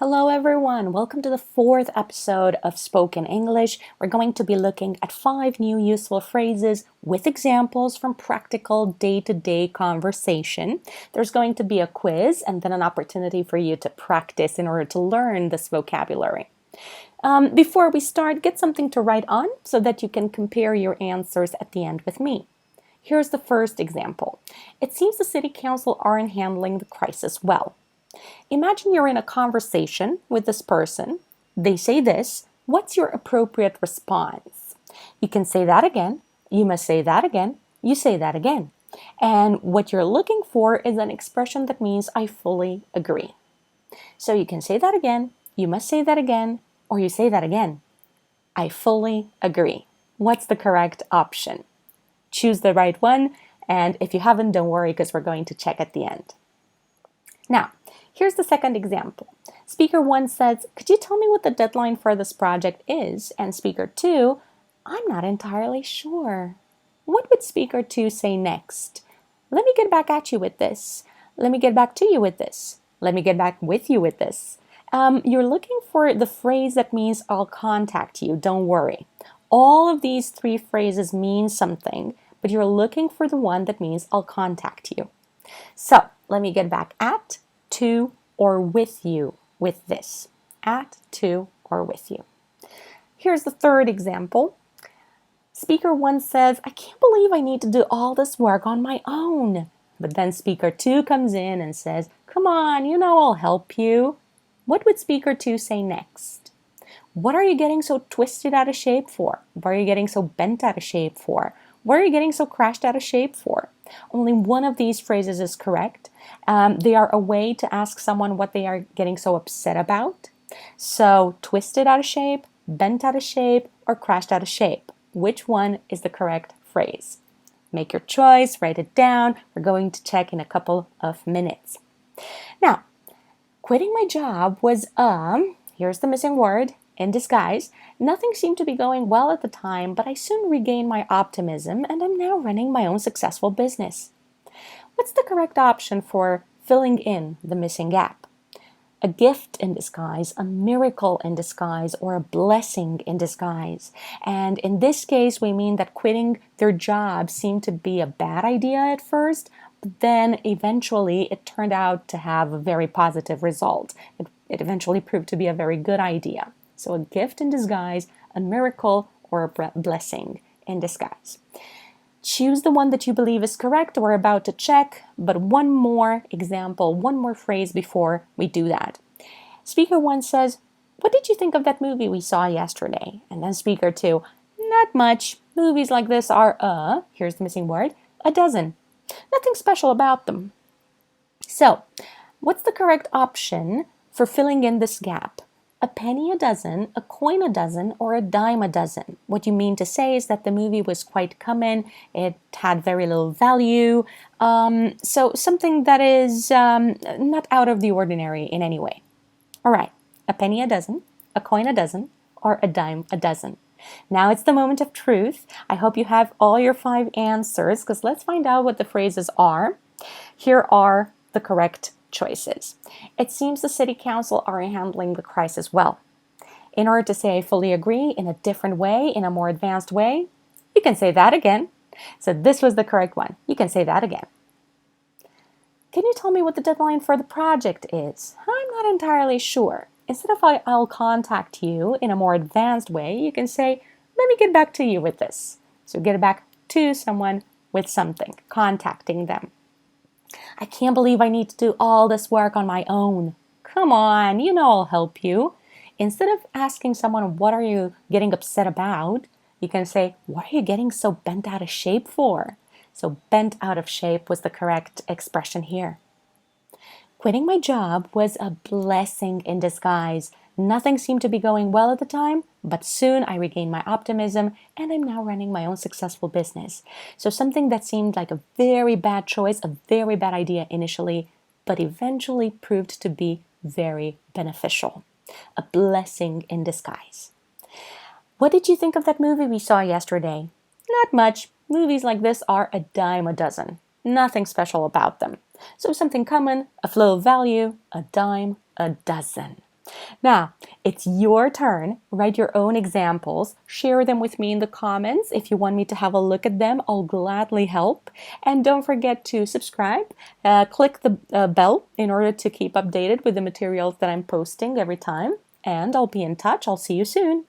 Hello everyone, welcome to the fourth episode of Spoken English. We're going to be looking at 5 new useful phrases with examples from practical day-to-day conversation. There's going to be a quiz and then an opportunity for you to practice in order to learn this vocabulary. Before we start, get something to write on so that you can compare your answers at the end with me. Here's the first example. It seems the city council aren't handling the crisis well. Imagine you're in a conversation with this person. They say this. What's your appropriate response? You can say that again. You must say that again. You say that again. And what you're looking for is an expression that means I fully agree. So you can say that again. You must say that again. Or you say that again. I fully agree. What's the correct option? Choose the right one. And if you haven't, don't worry because we're going to check at the end. Now, here's the second example. Speaker 1 says, could you tell me what the deadline for this project is? And Speaker 2, I'm not entirely sure. What would Speaker 2 say next? Let me get back at you with this. Let me get back to you with this. Let me get back with you with this. You're looking for the phrase that means I'll contact you, don't worry. All of these 3 phrases mean something, but you're looking for the one that means I'll contact you. So, let me get back at, to, or with you with this. At, to, or with you. Here's the third example. Speaker 1 says, I can't believe I need to do all this work on my own. But then Speaker 2 comes in and says, come on, you know I'll help you. What would Speaker 2 say next? What are you getting so twisted out of shape for? What are you getting so bent out of shape for? What are you getting so crashed out of shape for? Only one of these phrases is correct. They are a way to ask someone what they are getting so upset about. So, twisted out of shape, bent out of shape, or crashed out of shape. Which one is the correct phrase? Make your choice, write it down. We're going to check in a couple of minutes. Now, quitting my job was, here's the missing word, in disguise. Nothing seemed to be going well at the time, but I soon regained my optimism and I'm now running my own successful business. What's the correct option for filling in the missing gap? A gift in disguise, a miracle in disguise, or a blessing in disguise. And in this case, we mean that quitting their job seemed to be a bad idea at first, but then eventually it turned out to have a very positive result. It eventually proved to be a very good idea. So a gift in disguise, a miracle, or a blessing in disguise. Choose the one that you believe is correct. We're about to check, but one more example, one more phrase before we do that. Speaker 1 says, what did you think of that movie we saw yesterday? And then Speaker 2, not much. Movies like this are, here's the missing word, a dozen. Nothing special about them. So, what's the correct option for filling in this gap? A penny a dozen, a coin a dozen, or a dime a dozen. What you mean to say is that the movie was quite common, it had very little value, so something that is not out of the ordinary in any way. All right, a penny a dozen, a coin a dozen, or a dime a dozen. Now it's the moment of truth. I hope you have all your 5 answers, because let's find out what the phrases are. Here are the correct choices. It seems the city council are handling the crisis well. In order to say I fully agree in a different way, in a more advanced way, you can say that again. So this was the correct one. You can say that again. Can you tell me what the deadline for the project is? I'm not entirely sure. Instead of I'll contact you in a more advanced way, you can say, let me get back to you with this. So get back to someone with something, contacting them. I can't believe I need to do all this work on my own. Come on, you know I'll help you. Instead of asking someone, what are you getting upset about? You can say, what are you getting so bent out of shape for? So bent out of shape was the correct expression here. Quitting my job was a blessing in disguise. Nothing seemed to be going well at the time, but soon I regained my optimism and I'm now running my own successful business. So something that seemed like a very bad choice, a very bad idea initially, but eventually proved to be very beneficial. A blessing in disguise. What did you think of that movie we saw yesterday? Not much. Movies like this are a dime a dozen. Nothing special about them. So something common, a flow of value, a dime a dozen. Now, it's your turn. Write your own examples. Share them with me in the comments. If you want me to have a look at them, I'll gladly help. And don't forget to subscribe. Click the bell in order to keep updated with the materials that I'm posting every time. And I'll be in touch. I'll see you soon.